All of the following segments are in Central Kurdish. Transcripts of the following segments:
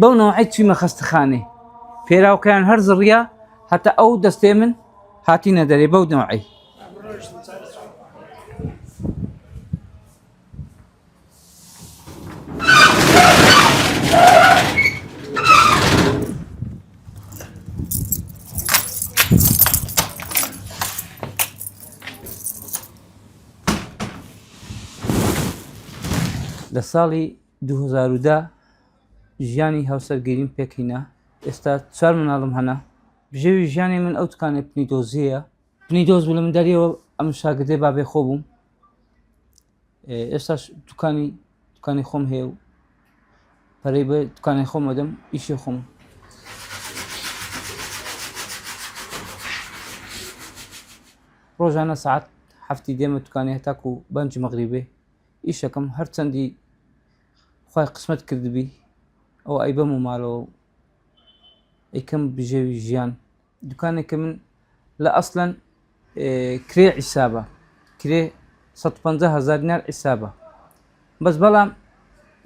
بونو عيد ما خستخاني فيراو كان هرز الريا حتى أو دستيمن هاتي ندري بونو عي لساڵی 2010 ژیانی هاوسەرگیریم پێکهێنا ئێستا 4 مناڵم هەنا بژێوی ژیانی من ئەو تکانێ پنیدۆزیە پنیدۆز بوو لە منداریەوە ئەم شاگردەی بابێ خۆ بووم ئێستاش دوکانی خۆم هەیە و پەرەی بە دوکانی خۆم ئەدەم ئیشی خۆم ڕۆژانە سەعات 7 دێمە دوکانی هەتاکو بانگی مەغریبێ ئیشەکەم هەرچەندی خوای قسمەت کردبی ئەو ئەی بەم و ماڵەوە ئەیکەم بژێوی ژیان دوکانێکە من لە ئەسڵەن کرێ عیسابە کرێ 150,000 دینار عیسابە بەس بەڵام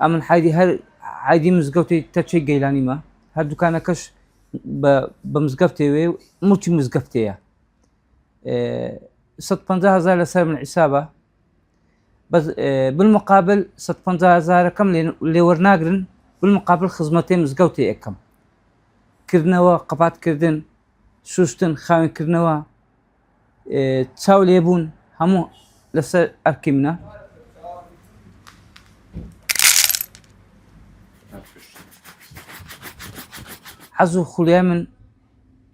ئەمن حایدی مزگەوتی تەچەی گەیلانیمە هەر دوکانەکەش بە مزگەفتێوێ موچی مزگەفتەیە 150,000 لەسەر من عیسابە بس بالمقابل 150,000 كم اللي ورناقرن بالمقابل خدمتين مزقوتي اكم كردنوا قبات كردن شوشتن خاوين كردنوا تساول يبون همو لسه اركمنا حزو خليا من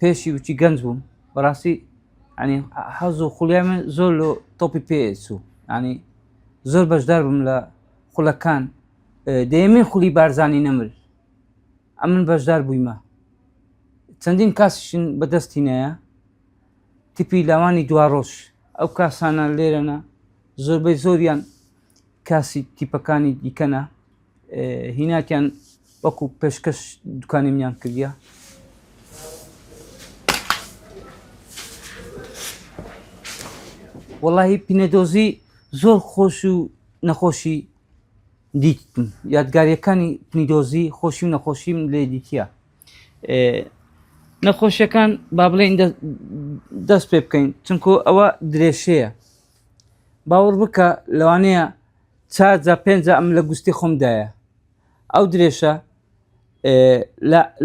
بيشي وشي جنزبوم براسي يعني حزو خليا من زولو توبي بيسو يعني زۆر بەشدار بم لە خوڵەکان دەیەمێ خولی بارزانی نەمر ئەم من بەشدار بوویمە چەندین کاسیشن بەدەستینەیە تیپی لاوانی دواڕۆژ ئەو کاسانە لێرەنە زۆربەی زۆریان کاسی تیپەکانی دیکەنە هیناتیان وەکو پێشکەش دوکانی منیان کردیە وەڵاهی پینەدۆزی زۆر خۆش و نەخۆشی دیتم یادگاریەکانی پنیدۆزی خۆشی و نەخۆشیم لێ دیتیە نەخۆشیەکان با بڵێن دەست پێ بکەین چونکە ئەوە درێژەیە باوەڕ بکە لەوانەیە 4-5 ئەم لە گوستی خۆمدایە ئەو درێژە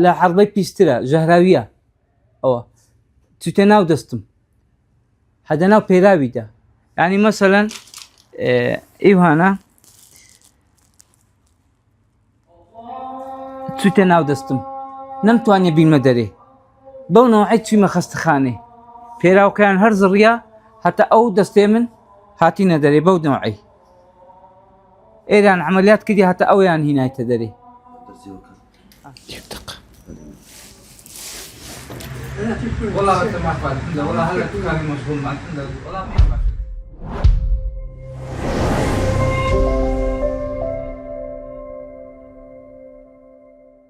لە حەربەی پیسترە ژەهراویە ئەوە چوتە ناو دەستم هەدە ناو پێراویدا يعني مثلا إيوهانا تسويتنا ودستم نمتواني بالمدري بونو عيد ما خستخاني فيراو كان هرز الريا حتى أو دستيمن هاتي ندري بودو عي إيران عمليات كدي حتى أو يعني هنا تدري والله ما والله هلا كان مشغول ما والله